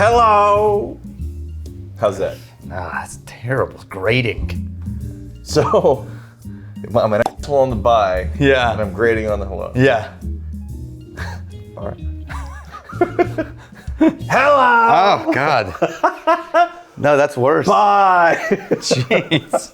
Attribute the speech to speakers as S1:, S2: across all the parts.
S1: Hello. How's that?
S2: That's terrible. It's grating.
S1: So, I'm an asshole on the bye.
S2: Yeah.
S1: And I'm grading on the hello.
S2: Yeah.
S1: All right. Hello.
S2: Oh, God. No, that's worse.
S1: Bye.
S2: Jeez.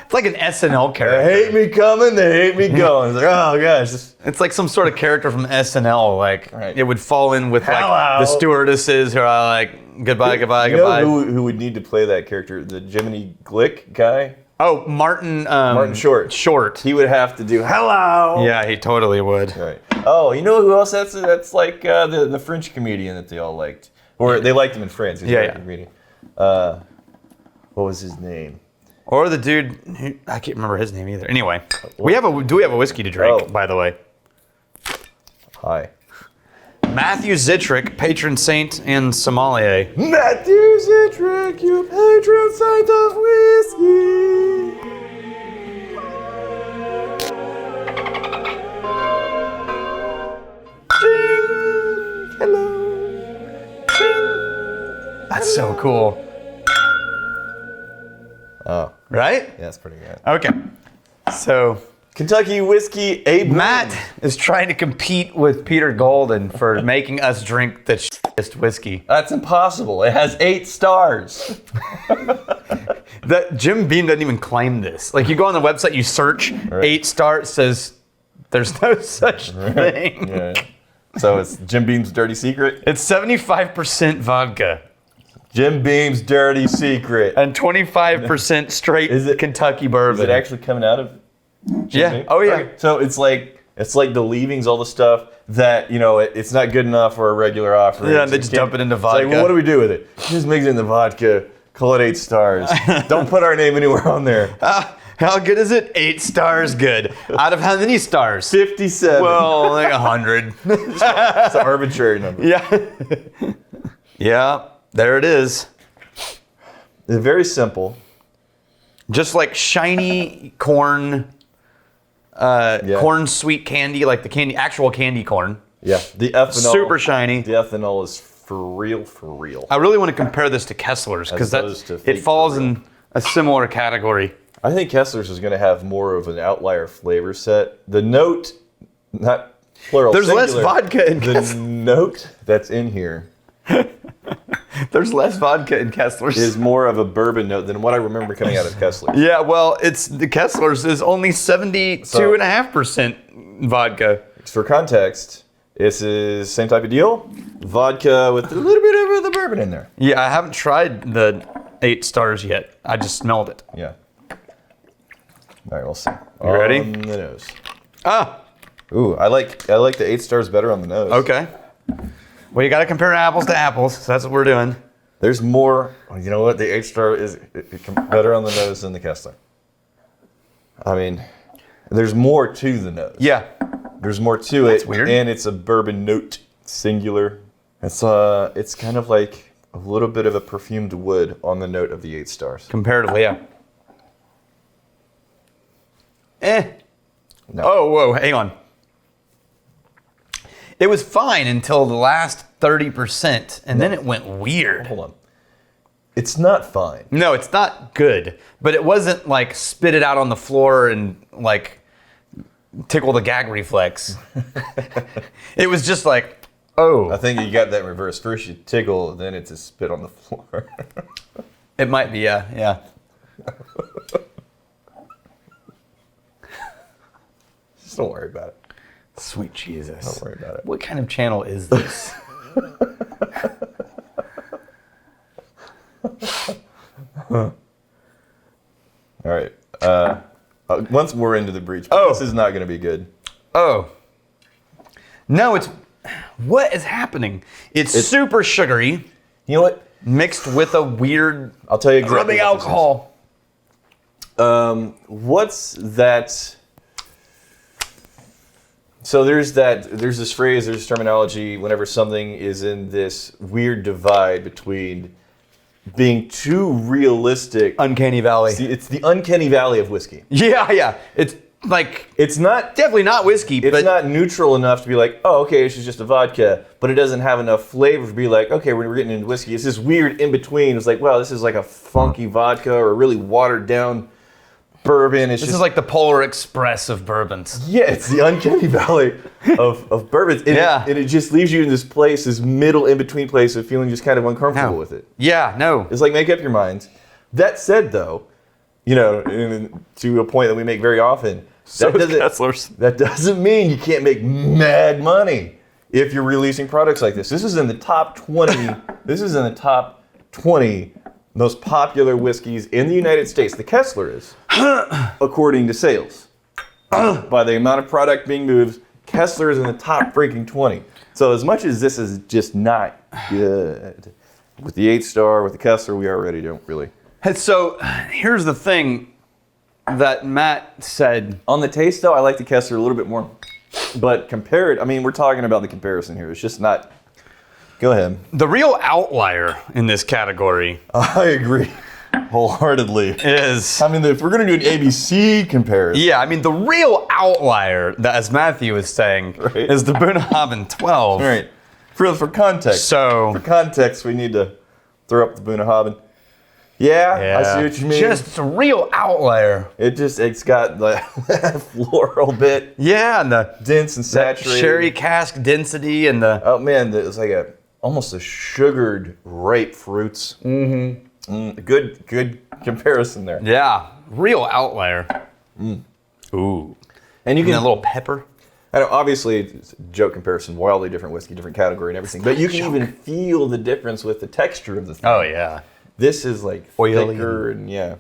S2: It's like an SNL
S1: They
S2: character.
S1: hate me coming, they hate me going. It's like, oh, gosh.
S2: It's like some sort of character from SNL. Like,
S1: Right.
S2: it would fall in with like
S1: Hello.
S2: the stewardesses who are like, goodbye, goodbye,
S1: You
S2: goodbye.
S1: know who would need to play that character? The Jiminy Glick guy?
S2: Oh, Martin.
S1: Martin Short.
S2: Short.
S1: He would have to do hello.
S2: Yeah, he totally would.
S1: Right. Oh, you know who else? That's like the French comedian that they all liked, or they liked him in France. He's a comedian. What was his name?
S2: Or the dude who, I can't remember his name either. Anyway, do we have a whiskey to drink? By the way.
S1: Hi.
S2: Matthew Zitrick, patron saint and sommelier.
S1: Matthew Zitrick, you patron saint of whiskey. Ching. Hello. Ching.
S2: That's so cool.
S1: Oh,
S2: Right?
S1: yeah, that's pretty good.
S2: Okay. So
S1: Kentucky whiskey, Abe.
S2: Matt is trying to compete with Peter Golden for making us drink the shittest whiskey.
S1: That's impossible. It has 8 stars.
S2: That Jim Beam doesn't even claim this. Like, you go on the website, you search, 8 stars, says there's no such thing.
S1: Yeah. So it's Jim Beam's dirty secret.
S2: It's 75% vodka
S1: Jim Beam's dirty secret.
S2: and 25% straight
S1: Is it-
S2: Kentucky bourbon.
S1: Is it actually coming out of Jim
S2: Yeah.
S1: Beam?
S2: Oh, yeah.
S1: Okay. So it's like the leavings, all the stuff that, you know, it's not good enough for a regular offering.
S2: Yeah,
S1: So
S2: they
S1: you
S2: just
S1: can't-
S2: dump it into
S1: it's like,
S2: vodka.
S1: well, what do we do with it? Just mix it in the vodka, call it 8 stars. Don't put our name anywhere on there.
S2: How good is it? 8 stars good. Out of how many stars?
S1: 57.
S2: Well, like 100.
S1: It's an arbitrary number.
S2: Yeah. Yeah, there it is.
S1: It's very simple.
S2: Just like shiny corn, corn sweet candy, like the candy, actual candy corn.
S1: Yeah. The ethanol.
S2: Super shiny.
S1: The ethanol is for real, for real.
S2: I really want to compare this to Kessler's because
S1: opposed to
S2: it
S1: fake
S2: falls
S1: for real.
S2: in a similar category.
S1: I think Kessler's is going to have more of an outlier flavor set. The note, not plural,
S2: There's less
S1: singular,
S2: vodka in
S1: the
S2: Kessler's.
S1: note that's in here
S2: There's less vodka in Kessler's.
S1: is more of a bourbon note than what I remember coming out of Kessler's.
S2: Yeah, well, the Kessler's is only 72.5% vodka.
S1: For context, this is same type of deal. Vodka with a little bit of the bourbon in there.
S2: Yeah, I haven't tried the 8 stars yet. I just smelled it.
S1: Yeah. All right, we'll see.
S2: You ready?
S1: On the nose.
S2: Ah,
S1: Ooh, I like the 8 stars better on the nose.
S2: okay. Well, you got to compare apples to apples, so that's what we're doing.
S1: There's more. You know what? The 8 star is better on the nose than the Kessler. I mean, there's more to the nose.
S2: Yeah.
S1: There's more to it.
S2: That's weird.
S1: And it's a bourbon note, singular. It's kind of like a little bit of a perfumed wood on the note of the 8 stars.
S2: Comparatively, yeah.
S1: No.
S2: Oh, whoa, hang on. It was fine until the last 30%, and then it went weird.
S1: Hold on. It's not fine.
S2: No, it's not good, but it wasn't like spit it out on the floor and like tickle the gag reflex. It was just like, oh.
S1: I think you got that in reverse. First you tickle, then it's a spit on the floor.
S2: It might be, yeah.
S1: Just don't worry about it.
S2: Sweet Jesus.
S1: Don't worry about it.
S2: What kind of channel is this?
S1: All right. Once we're into the breach, this is not going to be good.
S2: Oh. No, what is happening? It's super sugary,
S1: You know what?
S2: mixed with a weird
S1: I'll tell you exactly
S2: rubbing
S1: what this is.
S2: alcohol.
S1: What's that? So there's this phrase, there's terminology whenever something is in this weird divide between being too realistic.
S2: Uncanny Valley.
S1: It's the uncanny valley of whiskey.
S2: Yeah. like
S1: It's not
S2: definitely not whiskey,
S1: It's
S2: but
S1: not neutral enough to be like, oh, okay, this is just a vodka, but it doesn't have enough flavor to be like, okay, we're getting into whiskey. It's this weird in between. It's like, wow, this is like a funky vodka or a really watered down bourbon.
S2: this is like the Polar Express of bourbons.
S1: yeah, it's the uncanny valley of bourbons. And and it just leaves you in this place, this middle in between place of feeling just kind of uncomfortable with it.
S2: Yeah, no.
S1: It's like, make up your mind. That said, though, you know, and to a point that we make very often. That doesn't mean you can't make mad money if you're releasing products like this. This is in the top 20. This is in the top 20 most popular whiskeys in the United States. The Kessler is, according to sales. By the amount of product being moved, Kessler is in the top freaking 20. So as much as this is just not good, with the 8-star, with the Kessler, we already don't really.
S2: So here's the thing that Matt said.
S1: On the taste, though, I like the Kessler a little bit more. But compared, I mean, we're talking about the comparison here. It's just not. Go ahead.
S2: The real outlier in this category.
S1: I agree wholeheartedly.
S2: Is.
S1: I mean, if we're going to do an ABC comparison.
S2: Yeah, I mean, the real outlier, as Matthew was saying, is the Bunnahabin 12.
S1: All right. For context. For context, we need to throw up the Bunnahabin. Yeah, I see what you mean.
S2: Just a real outlier.
S1: It's got the floral bit.
S2: Yeah, and the
S1: dense and saturated.
S2: Sherry cask density and the.
S1: Oh man, it's like almost a sugared rape fruits. Good comparison there.
S2: Yeah, real outlier. Ooh, and you get a little pepper.
S1: I know, obviously, it's a joke comparison, wildly different whiskey, different category and everything. But you can even feel the difference with the texture of the thing.
S2: Oh yeah.
S1: This is like
S2: oily
S1: thicker and yeah.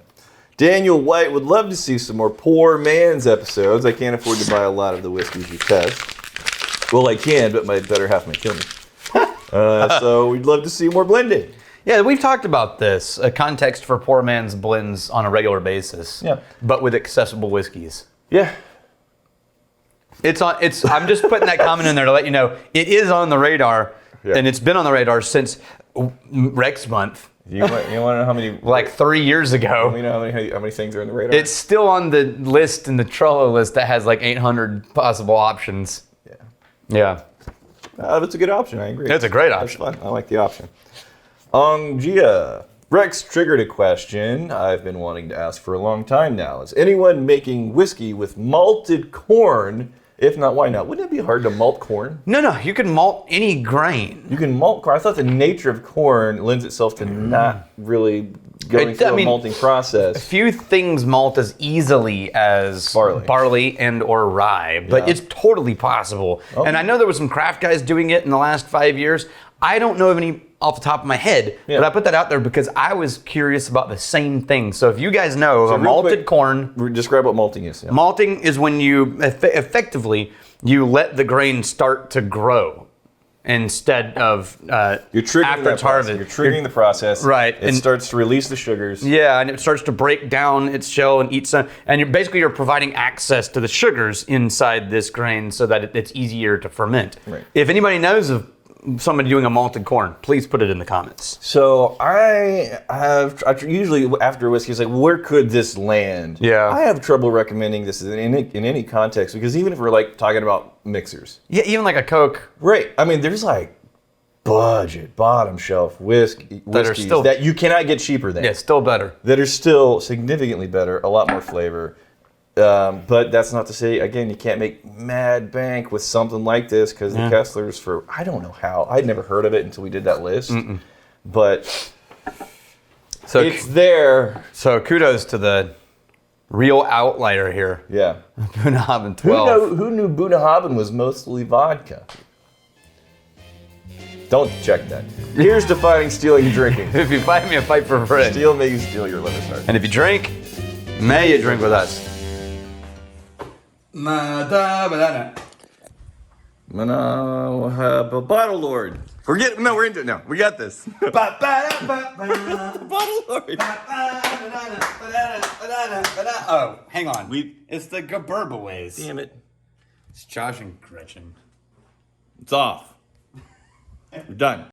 S1: Daniel White would love to see some more Poor Man's episodes. I can't afford to buy a lot of the whiskeys you test. Well, I can, but my better half might kill me. So we'd love to see more blending.
S2: Yeah, we've talked about this, a context for Poor Man's blends on a regular basis.
S1: Yeah.
S2: But with accessible whiskeys.
S1: Yeah.
S2: I'm just putting that comment in there to let you know it is on the radar, and it's been on the radar since Rex Month.
S1: You want to know how many?
S2: Like 3 years ago.
S1: You know how many things are on the radar?
S2: It's still on the list in the Trello list that has like 800 possible options. Yeah.
S1: That's a good option. I agree.
S2: It's a great option.
S1: That's fun. I like the option. Gia. Rex triggered a question I've been wanting to ask for a long time now. Is anyone making whiskey with malted corn? If not, why not? Wouldn't it be hard to malt corn?
S2: No. You can malt any grain.
S1: You can malt corn. I thought the nature of corn lends itself to not really going through a malting process.
S2: Few things malt as easily as barley and or rye, but it's totally possible. Oh. And I know there was some craft guys doing it in the last 5 years. I don't know of any off the top of my head, but I put that out there because I was curious about the same thing. So if you guys know of a malted corn...
S1: Describe what malting is. Yeah.
S2: Malting is when you, effectively, you let the grain start to grow instead of
S1: you're triggering
S2: after it's harvested.
S1: You're triggering the process.
S2: Right.
S1: It starts to release the sugars.
S2: Yeah, and it starts to break down its shell and eat some. And you're providing access to the sugars inside this grain so that it's easier to ferment.
S1: Right.
S2: If anybody knows of somebody doing a malted corn, please put it in the comments.
S1: So I usually after whiskey, it's like, where could this land?
S2: Yeah.
S1: I have trouble recommending this in any context because even if we're like talking about mixers.
S2: Yeah, even like a Coke.
S1: Right. I mean, there's like budget, bottom shelf whiskeys that you cannot get cheaper than.
S2: Yeah, still better.
S1: That are still significantly better, a lot more flavor. But that's not to say, again, you can't make mad bank with something like this because the Kesslers I don't know how. I'd never heard of it until we did that list. But so it's there.
S2: So kudos to the real outlier here.
S1: Yeah.
S2: Bunnahabin 12.
S1: Who knew Bunnahabin was mostly vodka? Don't check that. Here's defining stealing and drinking.
S2: If you find me a fight for a friend.
S1: Steal, may you steal your liver start.
S2: And if you drink, may you drink with us.
S1: Bottle Lord. We're into it now. We got this. Bottle Lord.
S2: Oh, hang on. It's the Geberbeways.
S1: Damn it.
S2: It's Josh and Gretchen.
S1: It's off. We're done.